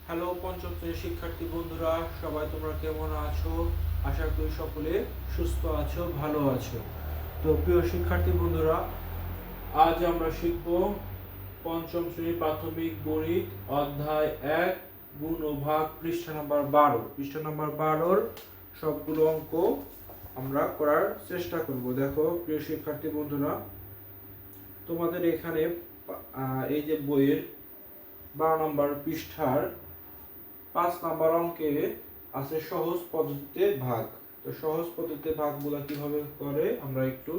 Hello পঞ্চম শ্রেণীর শিক্ষার্থী বন্ধুরা, সবাই তোমরা কেমন আছো? আশা করি সকলে সুস্থ আছো, ভালো আছো। তো প্রিয় শিক্ষার্থী বন্ধুরা, আজ আমরা শিখব পঞ্চম শ্রেণীর প্রাথমিক গণিত অধ্যায় 1 গুণ ও ভাগ, পৃষ্ঠা নাম্বার 12। পৃষ্ঠা নাম্বার 12-র সবগুলো অঙ্ক আমরা করার চেষ্টা করব। দেখো প্রিয় শিক্ষার্থী বন্ধুরা, তোমাদের এখানে এই যে বইয়ের 12 নম্বর পৃষ্ঠার 5 নাম্বার অঙ্কে আছে সহজ পদ্ধতিতে ভাগ। তো সহজ পদ্ধতিতে ভাগগুলো কিভাবে করে আমরা একটু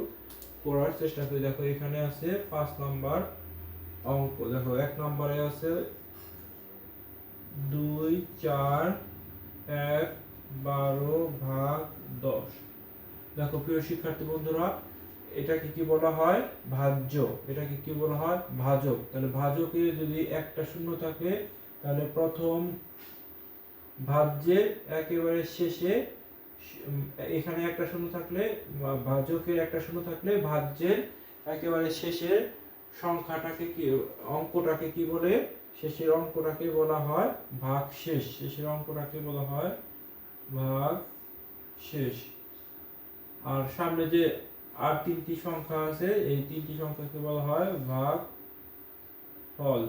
পড়ার চেষ্টা করি। দেখো এখানে আছে 5 নাম্বার অঙ্ক। দেখো 1 নম্বরে আছে 2 4 1 12 ভাগ 10। দেখো প্রিয় শিক্ষার্থী বন্ধুরা, এটাকে কি বলা হয়? ভাজ্য। এটাকে কি বলা হয়? ভাজক। তাহলে ভাজকে যদি একটা শূন্য থাকে, তাহলে প্রথম ভাজ্যের একেবারে শেষে এখানে একটা শূন্য থাকলে, ভাজকের একটা শূন্য থাকলে ভাজ্যের একেবারে শেষের সংখ্যাটাকে কি, অঙ্কটাকে কি বলে? শেষের অঙ্কটাকে বলা হয় ভাগশেষ। শেষের অঙ্কটাকে বলা হয় ভাগশেষ। আর সামনে যে আর তিনটি সংখ্যা আছে, এই তিনটি সংখ্যাকে বলা হয় ভাগফল।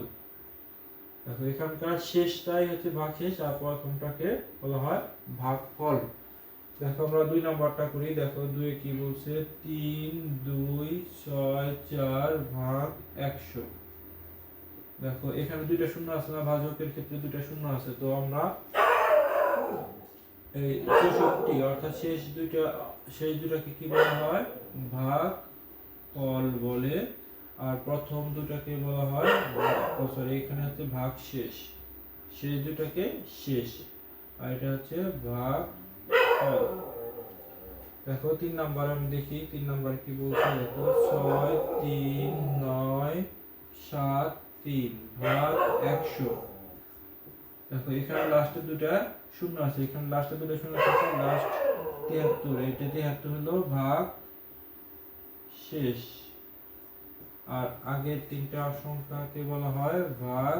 দেখো এখানকার শেষটাই হচ্ছে ভাগশেষ আর প্রথমটাকে বলা হয় ভাগফল। দেখো আমরা 2 নাম্বারটা করি। দেখো 2 কি বলছে? 3 2 6 4 ভাগ 100। দেখো এখানে দুইটা শূন্য আছে না, ভাজকের ক্ষেত্রে দুইটা শূন্য আছে, তো আমরা এই 64 অর্থাৎ শেষ দুটাকে কি বলা হয়? ভাগফল বলে। আর প্রথম দুটাকে বলা হয়, সরি এখানে হচ্ছে ভাগশেষ। শেষ দুটাকে শেষ, আর এটা হচ্ছে ভাগফল। দেখো 3 নাম্বার আমি দেখি 3 নাম্বার কি বলছে। দেখো 6 3 9 7 3 ভাগ 100। দেখো এখানে লাস্টে দুটা শূন্য আছে, এখানে লাস্টে দুটো শূন্য আছে, লাস্ট 73, এটা 73 হলো ভাগ শেষ। আর আগের তিনটা সংখ্যাকে বলা হয় ভাগ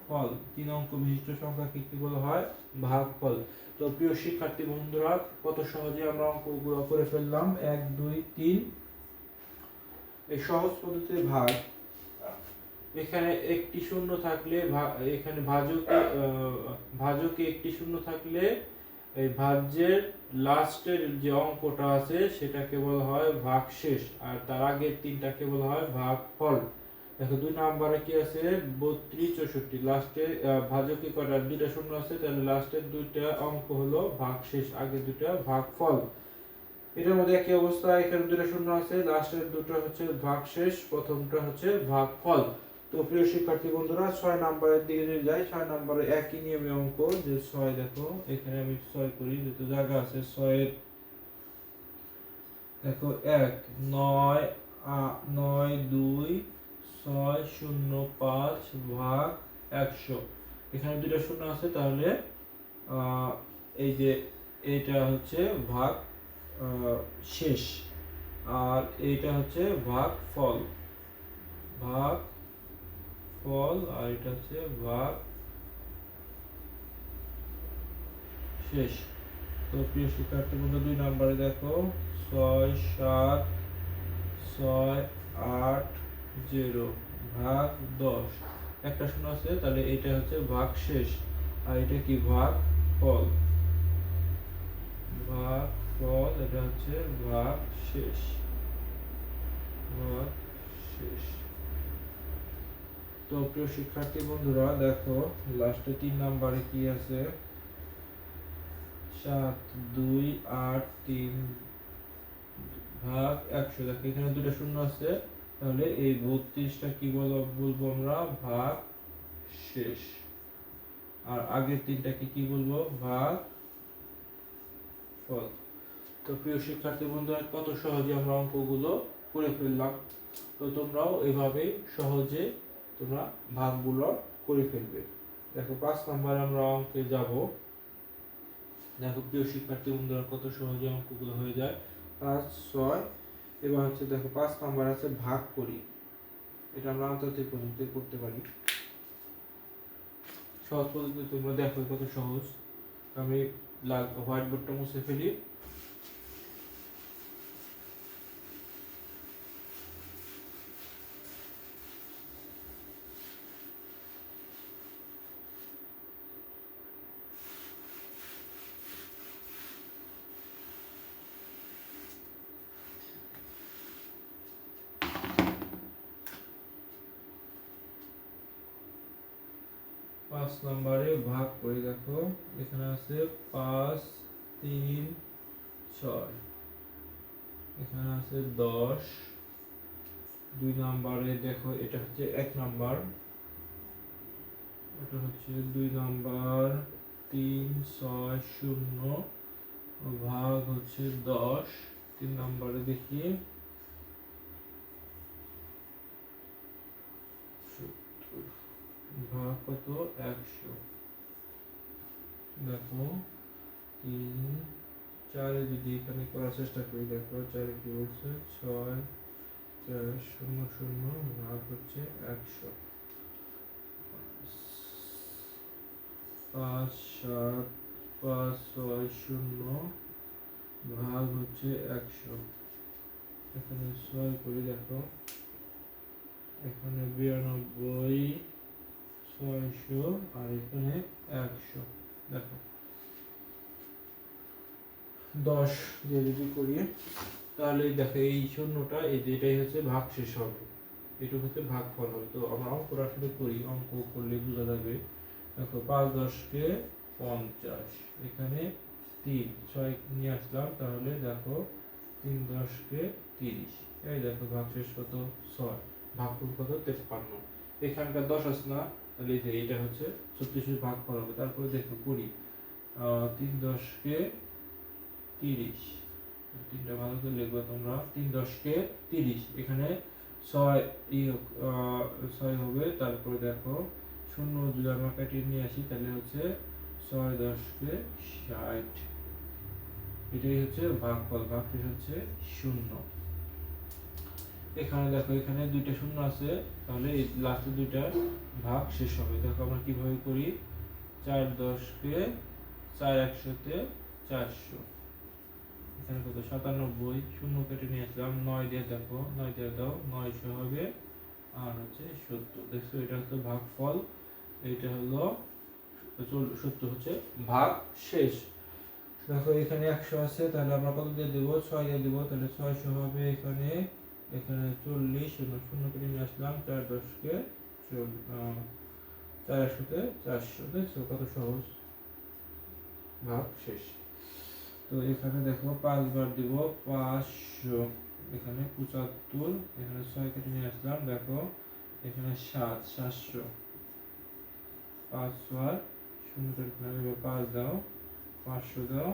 ফল। 3 অঙ্ক বিশিষ্ট সংখ্যাকে কি বলা হয়? ভাগফল। তো প্রিয় শিক্ষার্থী বন্ধুরা, কত সহজে আমরা অঙ্কগুলো করে ফেললাম। 1 2 3 এই সহজ পদ্ধতিতে ভাগ। এখানে একটি শূন্য থাকলে, এখানে ভাজকে একটি শূন্য থাকলে এই ভাজ্যের লাস্টের যে অঙ্কটা আছে সেটাকে বলা হয় ভাগশেষ, আর তার আগের তিনটাকে বলা হয় ভাগফল। দেখো 2 নম্বরে কি আছে? 32 64, লাস্টে ভাজকে কয়টা? দুইটা শূন্য আছে, তাহলে লাস্টের দুইটা অঙ্ক হলো ভাগশেষ, আগের দুইটা ভাগফল। এটার মধ্যে একই অবস্থা, এখানে দুটো শূন্য আছে, লাস্টের দুটো হচ্ছে ভাগশেষ, প্রথমটা হচ্ছে ভাগফল। তো প্রিয় শিক্ষার্থী বন্ধুরা, 6 নম্বরের দিকে যদি যাই, 6 নম্বরে একই নিয়মে অঙ্ক, যে 6। দেখো এখানে আমি 6 করি, যেহেতু জায়গা আছে 6 এর। দেখো 1 9 9 2 6 0 5 ভাগ 100। এখানে দুটো শূন্য আছে, তাহলে এই যে এটা হচ্ছে ভাগ শেষ, আর এইটা হচ্ছে ভাগফল। ভাগফল, আর এটা হচ্ছে ভাগ শেষ। তো প্রিয় শিক্ষার্থী বন্ধু, 2 নম্বরে দেখো 6 7 6 8 0 ভাগ 10। একটা শূন্য আছে, তাহলে এটা হচ্ছে ভাগশেষ, আর এটা কি? ভাগফল। ভাগফল, এটা হচ্ছে ভাগশেষ। ভাগশেষ। তো প্রিয় শিক্ষার্থী বন্ধুরা, দেখো লাস্টে 3 নম্বরে কি আছে? 7 2 8 3 ভাগ 100। দেখো এখানে দুটো শূন্য আছে, তাহলে এই 32টা কি বলবো আমরা? ভাগ শেষ। আর আগের তিনটাকে কি বলবো? ভাগ ফল। তো প্রিয় শিক্ষার্থী বন্ধুরা, কত সহজে আমরা অঙ্কগুলো করে ফেললাম। তো তোমরাও এভাবে সহজে তোমরা ভাগগুলো করে ফেলবে। দেখো 5 নাম্বার আমরা অঙ্কে যাব। দেখো প্রিয় শিক্ষার্থী বন্ধুরা, কত সহজে অঙ্কগুলো হয়ে যায়। 5 6। এবার হচ্ছে দেখো 5 নাম্বার আছে ভাগ করি। এটা আমরা আন্তর্জাতিক পদ্ধতিতে করতে পারি। সহজ পদ্ধতি তোমরা দেখো কত সহজ। আমি হোয়াইট বোর্ডটা মুছে ফেলি। পাঁচ নম্বরে ভাগ করে দেখো, এখানে আছে 5, 3, 6, এখানে আছে 10। 2 নম্বরে দেখো, এটা হচ্ছে 1 নম্বর, এটা হচ্ছে 2 নম্বর, 3, 6, 0 ভাগ হচ্ছে 10। 3 নম্বরে দেখি, 70 ভাগ কত, 100। দেখো 3, 4 যদি এখানে করার চেষ্টা করি, দেখো 4 কি বলছে, 6, 4, 0, 0 ভাগ হচ্ছে 100। 5, 7, 5, 6, 0 ভাগ হচ্ছে 100। এখানে 6 করি, দেখো এখানে 92, 600 আর এখানে 100। দেখো 10 দিয়ে যদি করি, তাহলে দেখো এই শূন্যটা, এটাই হচ্ছে ভাগ শেষ হবে, এটা হচ্ছে ভাগ ফল হবে। তো আমরা অঙ্কটা আসলে করি, অঙ্ক করলে বোঝা যাবে। দেখো 5 10 50, এখানে 3, 6 নিয়ে আসলাম, তাহলে দেখো 3 10 30। এই দেখো ভাগ শেষ কত, 6, ভাগ ফল কত, 53। এখানকার 10 আছে না, তাহলে এইটা হচ্ছে 36 ভাগ ফল হবে। তারপরে দেখো করি, 3 10 30, তিনটা ভালো করে লিখবো তোমরা। 3 10 30, এখানে 6 হবে। তারপরে দেখো 0 যদি আমরা কাটিয়ে নিয়ে আসি, তাহলে হচ্ছে 6 10 60। এটাই হচ্ছে ভাগফল, ভাগশেষ হচ্ছে 0। এখানে দেখো, এখানে 2টা 0 আছে, তাহলে এই লাস্টের 2টা ভাগ শেষ হবে। দেখো আমরা কিভাবে করি, 4 10 4 100 400, এখানে কত, 97। 0 কেটে নিয়ে আসলাম, 9 দিয়ে দেখো, 9 দিয়ে দাও, 900 হবে আর হচ্ছে 70। দেখছো, এটা হচ্ছে ভাগফল, এইটা হলো 70 হচ্ছে ভাগ শেষ। দেখো এখানে 100 আছে, তাহলে আমরা কত দিয়ে দেব, 6 দিয়ে দেব, তাহলে 600 হবে। এখানে 40, 0 কেটে নিয়ে আসলাম, 4 10 4 100 400। দেখছো কত সহজ, ভাগ শেষ। তো এখানে দেখো 5 বার দিব, 500, এখানে 75, এখানে 6 কেটে নিয়ে আসলাম, দেখো এখানে 7 700, 5 বার 0 কেটে নিয়ে 5 দাও, 500 দাও,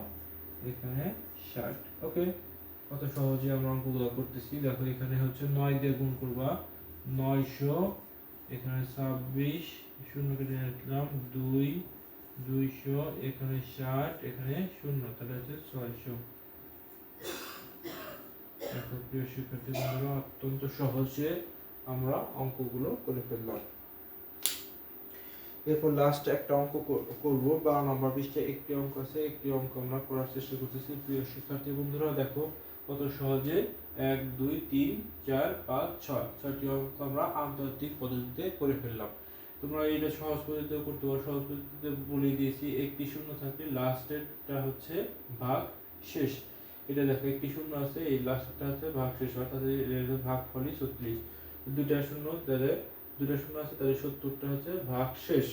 এখানে 60। ওকে, কত সহজে আমরা অঙ্কগুলো করতেছি। দেখো এখানে হচ্ছে 9 দিয়ে গুণ করবা, 900, এখানে 26, 0 কেটে নিয়ে আসলাম, 2 200, এখানে 60, এখানে 0, তাহলে হচ্ছে 600। দেখো প্রিয় শিক্ষার্থী বন্ধুরা, অত্যন্ত সহজে আমরা অঙ্কগুলো করে ফেললাম। এরপর লাস্ট একটা অঙ্ক করব, 12 নম্বর পৃষ্ঠায় একটি অঙ্ক আছে, একটি অঙ্ক আমরা করার চেষ্টা করতেছি। প্রিয় শিক্ষার্থী বন্ধুরা দেখো কত সহজে 1 2 3 4 5 6 6টি অঙ্ক আমরা আন্তর্জাতিক পদ্ধতিতে করে ফেললাম। তোমরা এটা সহজ পদ্ধতিতে করতে পারো, সহজ পদ্ধতিতে বলে দিয়েছি। একটি শূন্য থাকলে লাস্টেরটা হচ্ছে ভাগ শেষ। এটা দেখো একটি শূন্য আছে, এই লাস্টটা হচ্ছে ভাগ শেষ হয়, তাদের ভাগ ফলই 36। দুইটা শূন্য, তাহলে 2টা শূন্য আছে, তাহলে 70টা হচ্ছে ভাগ শেষ।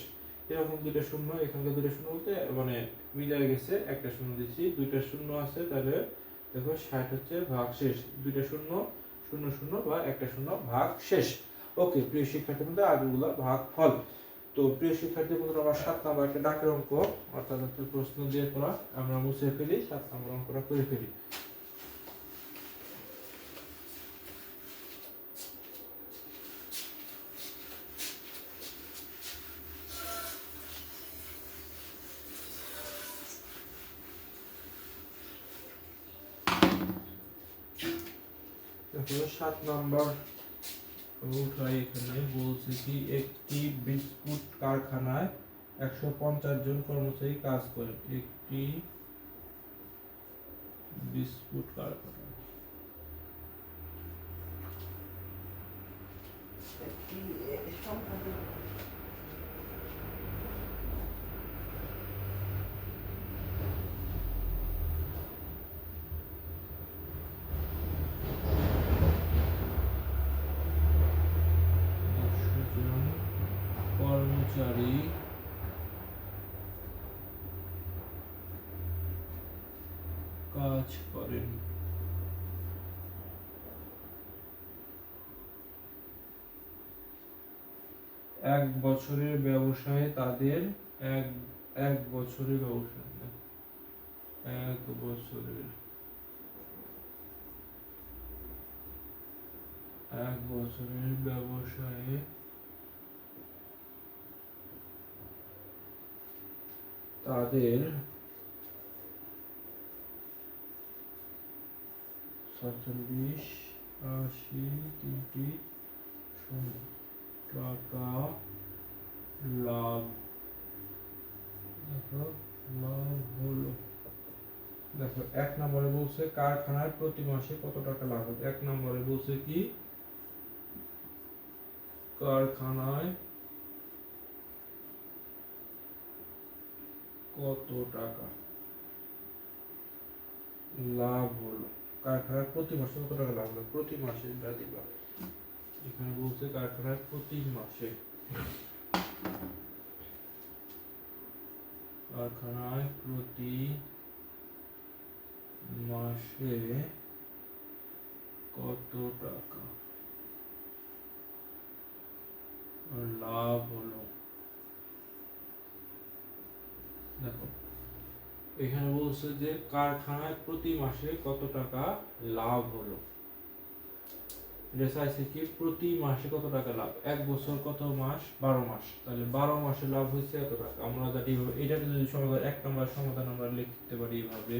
এরকম 2টা শূন্য, এখানকার 2টা শূন্য বলতে মানে মিলে গেছে, একটা শূন্য দিচ্ছি, 2টা শূন্য আছে, তাহলে দেখো 60 হচ্ছে ভাগ শেষ। 2টা শূন্য 0 0 বা একটা শূন্য ভাগ শেষ। ওকে প্রিয় শিক্ষার্থী বন্ধু, আগেগুলো ভাগ ফল। তো প্রিয় শিক্ষার্থী বন্ধুরা, আমার 7 নম্বর একটা ডাকের অঙ্ক, অর্থাৎ একটা প্রশ্ন দিয়ে করা, আমরা মুছে ফেলি, 7 নম্বর অঙ্কটা করে ফেলি। দেখো 7 নম্বর উঠাই, এখানে বলছে কি, একটি বিস্কুট কারখানায় 150 জন কর্মচারী কাজ করেন একটি বিস্কুট কারখানায়। কর্মচারী কাজ করেন এক বছরের ব্যবসায়ে তাদের এক বছরের ব্যবসায় এক বছরের ব্যবসায়ে তাদের 47, 80, 3টি টাকা লাভ হলো। দেখো 1 নম্বরে বলছে কারখানায় প্রতি মাসে কত টাকা লাভ হবে। 1 নম্বরে বলছে কি কারখানায় কত টাকা লাভ হলো। কারখানায় প্রতি মাসে কত টাকা লাভ হলো, প্রতি মাসে এটা দিবা। এখানে বলছে কারখানায় প্রতি মাসে, কারখানায় প্রতি মাসে কত টাকা লাভ হলো। দেখো এখানে বলছে যে কারখানায় প্রতি মাসে কত টাকা লাভ হলো। এটা চাইছে কি প্রতি মাসে কত টাকা লাভ। এক বছর কত মাস, 12 মাস, তাহলে 12 মাসে লাভ হয়েছে এত টাকা। আমরা জানি এটা যদি সমাধান 1 নম্বর সমাধান আমরা লিখতে পারি এইভাবে।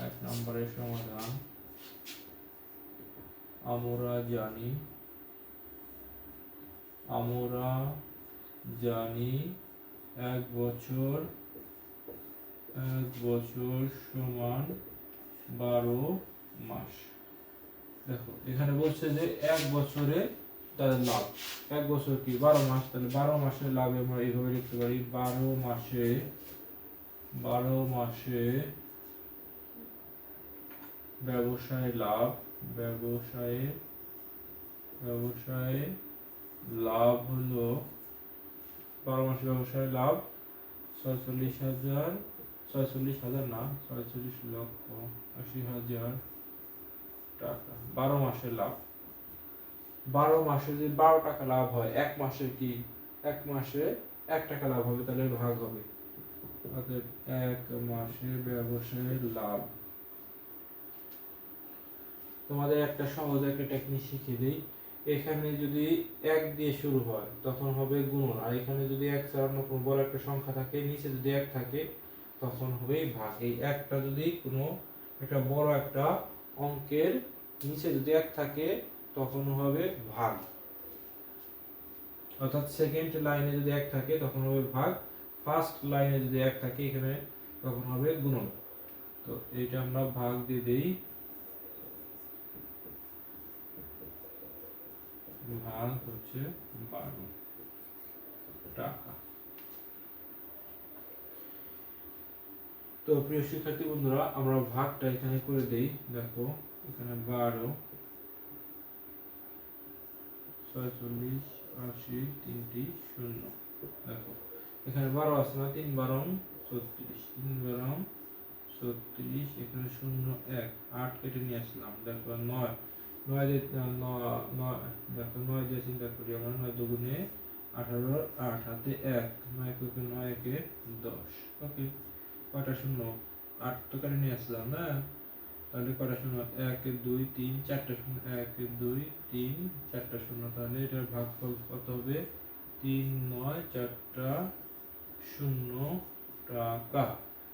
1 নম্বরের সমাধান আমরা জানি 1 বছর সমান 12 মাস। দেখো এখানে বলছে যে 1 বছরে তাদের লাভ, 1 বছর কি 12 মাস, তাহলে 12 মাসের লাভ আমরা এইভাবে লিখতে পারি 12 মাসে ব্যবসায় লাভ হলো 12 মাসে ব্যবসায় লাভ 46,80,000 টাকা। 12 মাসের লাভ, 12 মাসে যদি 12 টাকা লাভ হয়, 1 মাসে কি 1 মাসে 1 টাকা লাভ হবে, তাহলে ভাগ হবে। অতএব 1 মাসে ব্যবসায়ের লাভ। তোমাদের একটা সহজ একটা টেকনিক শিখিয়ে দিই। এখানে যদি 1 দিয়ে শুরু হয় তখন হবে গুণন, আর এখানে যদি 1 ছাড়ানো কোনো বড় একটা সংখ্যা থাকে, নিচে যদি 1 থাকে তখন হবে ভাগ। এই একটা যদি কোনো একটা বড় একটা অঙ্কের নিচে যদি 1 থাকে তখন হবে ভাগ, অর্থাৎ সেকেন্ড লাইনে যদি 1 থাকে তখন হবে ভাগ, ফার্স্ট লাইনে যদি 1 থাকে এখানে তখন হবে গুণন। তো এইটা আমরা ভাগ দিয়ে দেই, ভাগ হচ্ছে 12 টাকা। তো প্রিয় শিক্ষার্থী বন্ধুরা আমরা ভাগটা এখানে করে দেই। দেখো এখানে 12, 46, 80, 3টি শূন্য। দেখো এখানে 12 আছে না, 3 12 36, 3 12 36, এখানে 0 1 8 কেটে নিয়ে আসলাম। দেখো 9 9 দিয়ে 9 দেখো 9 দিয়ে চিন্তা করি আমরা, 9 দুগুণে 18, 8 হাতে 1, 9 কে 9 একে 10। ওকে, কয়টা শূন্য, 8 তো কেটে নিয়ে আসলাম না, তাহলে কয়টা শূন্য, 1 2 3 4টা শূন্য, 1 2 3 4টা শূন্য, তাহলে এটার ভাগফল কত হবে 3 9 4টা শূন্য টাকা।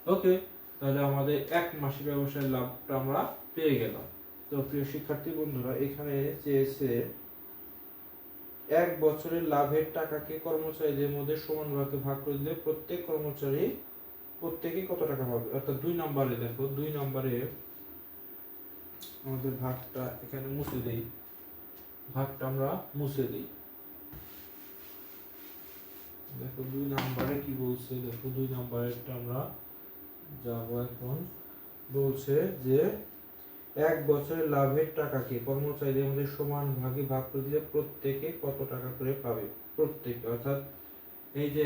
ওকে, তাহলে আমাদের 1 মাসের ব্যবসায়ের লাভটা আমরা পেয়ে গেলাম। তো প্রিয় শিক্ষার্থী বন্ধুরা এখানে চেয়েছে এক বছরের লাভের টাকাকে কর্মচারীদের মধ্যে সমান ভাগে ভাগ করে দিলে প্রত্যেকে কত টাকা পাবে। অর্থাৎ 2 নম্বরে দেখো, 2 নম্বরে আমাদের ভাগটা এখানে মুছে দেই, ভাগটা আমরা মুছে দেই। দেখো 2 নম্বরে কি বলছে, দেখো 2 নম্বরেরটা আমরা যাব এখন। বলছে যে এক বছরের লাভের টাকাকে কর্মচারীদের মধ্যে সমান ভাগে ভাগ করে দিলে প্রত্যেকে কত টাকা করে পাবে। প্রত্যেকে অর্থাৎ এই যে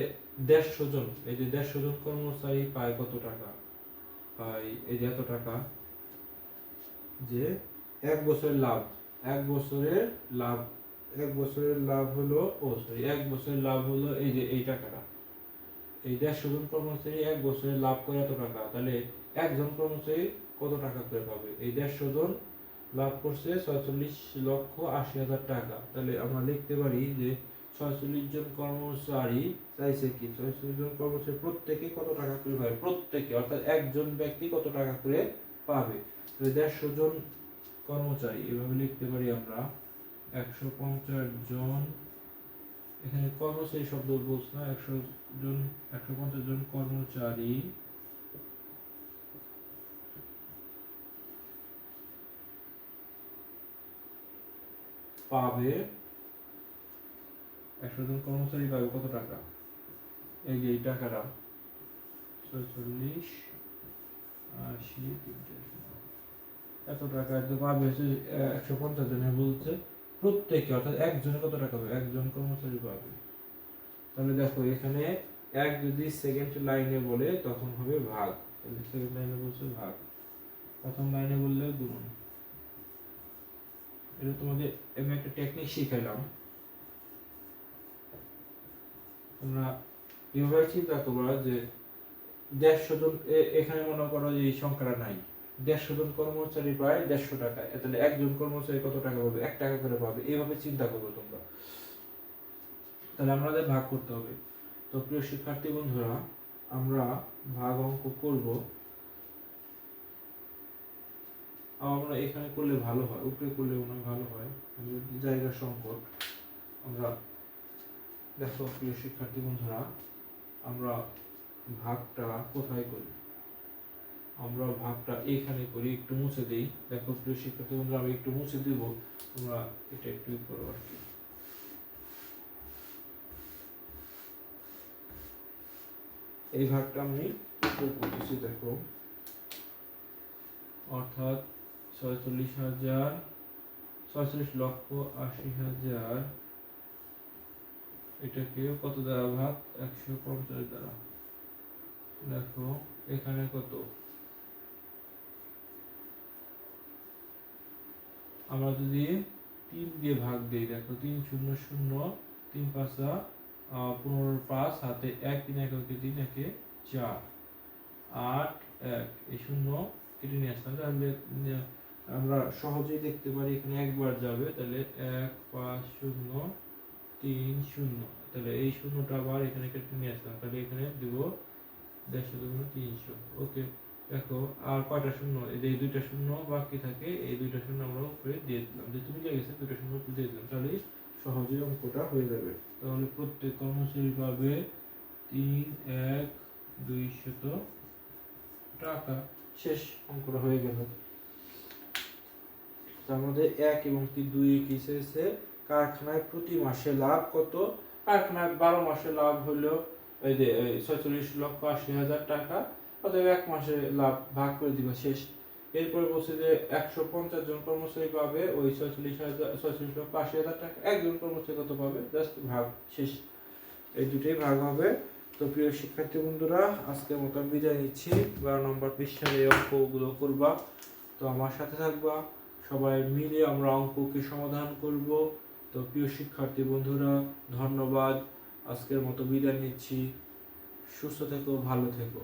150 জন, এই যে 150 জন কর্মচারী পায় কত টাকা, পায় এই যে এত টাকা। যে এক বছরের লাভ, এক বছরের লাভ, এক বছরের লাভ হলো এক বছরের লাভ হলো এই যে এই টাকাটা। এই 150 জন কর্মচারী এক বছরে লাভ করে এত টাকা, তাহলে একজন কর্মচারী কত টাকা করে পাবে। এই 150 জন লাভ করছে 46,80,000 টাকা। তাহলে আমরা লিখতে পারি যে 46 জন কর্মচারী চাইছে কি, 46 জন কর্মচারী প্রত্যেকে কত টাকা করে পাবে। প্রত্যেকে অর্থাৎ একজন ব্যক্তি কত টাকা করে পাবে। 150 জন কর্মচারী এভাবে লিখতে পারি আমরা 150 জন, এখানে কর্মচারী শব্দ বলছে না, 150 জন কর্মচারী পাবে, 100 জন কর্মচারী পাবে কত টাকা, এই যে এই টাকাটা 46, 80, এত টাকা পাবে হচ্ছে 150 জনে বলছে প্রত্যেকে, অর্থাৎ একজনে কত টাকা পাবে, একজন কর্মচারী পাবে। তাহলে দেখো এখানে এক যদি সেকেন্ড লাইনে বলে তখন হবে ভাগ, তাহলে সেকেন্ড লাইনে বলছে ভাগ, প্রথম লাইনে বললে গুণন। এটা তোমাদের আমি একটা টেকনিক শিখাইলাম, তোমরা এভাবে চিন্তা করবা যে 150 জন, এখানে মনে করো যে এই সংখ্যাটা নাই, 150 জন কর্মচারী পায় 150 টাকা, তাহলে একজন কর্মচারী কত টাকা পাবে, 1 টাকা করে পাবে। এইভাবে চিন্তা করবে তোমরা, তাহলে আমাদের ভাগ করতে হবে। তো প্রিয় শিক্ষার্থী বন্ধুরা, আমরা ভাগ অঙ্ক করব। আমরা এখানে করলে ভালো হয়, উপরে করলে মনে হয় ভালো হয়, জায়গা সংকট। আমরা দেখো প্রিয় শিক্ষার্থী বন্ধুরা, আমরা ভাগটা কোথায় করি, আমরা ভাগটা এখানে করি, একটু মুছে দেই। দেখো প্রিয় শিক্ষার্থী বন্ধুরা, আমি একটু মুছে দেব, তোমরা এটা একটু করো আর কি। এই ভাগটা আমি করতেছি, দেখো অর্থাৎ 46,80,000 এটাকে কত দ্বারা ভাগ, 150 দ্বারা। দেখো এখানে কত, আমরা যদি 3 দিয়ে ভাগ দিই, দেখো 3 0 0, 3 5 15, 5 হাতে 1, 3 1 3 1 4, 8 1, এই 0 কেটে নিয়ে আসলাম। তাহলে আমরা সহজেই দেখতে পারি এখানে একবার যাবে, তাহলে 1 5 0 3 0, তাহলে এই শূন্যটা আবার এখানে কেটে নিয়ে আসলাম, তাহলে এখানে দেব 150 300। ওকে, দেখো আর কয়টা শূন্য, এই দুইটা শূন্য বাকি থাকে, এই দুইটা শূন্য আমরা উপরে দিয়ে দিলাম, যে তুমি লেগেছে দুইটা শূন্য উপরে দিয়ে দিলাম, তাহলে সহজেই অঙ্কটা হয়ে যাবে। তাহলে প্রত্যেক কর্মচারী পাবে 3,1,200 টাকা। শেষ, অঙ্কটা হয়ে গেল। আমাদের 1 এবং 2 কি চেয়েছে, কারখানায় প্রতি মাসে লাভ কত। কারখানায় 12 মাসে লাভ হলো এই যে 46,80,000 টাকা, অতএব 1 মাসে লাভ ভাগ করে দিবা, শেষ। এরপরে বলছে যে 150 জন কর্মচারী পাবে ওই 46,80,000 টাকা, একজন কর্মচারী কত পাবে, জাস্ট ভাগ, শেষ। এই দুটোই ভাগ হবে। তো প্রিয় শিক্ষার্থী বন্ধুরা, আজকের মতো বিদায় নিচ্ছি। 12 নম্বর পৃষ্ঠার এই অঙ্কগুলো করবা, তো আমার সাথে থাকবা, সবাই মিলে আমরা অঙ্ককে সমাধান করব। তো প্রিয় শিক্ষার্থী বন্ধুরা, ধন্যবাদ। আজকের মতো বিদায় নিচ্ছি। সুস্থ থেকো, ভালো থেকো।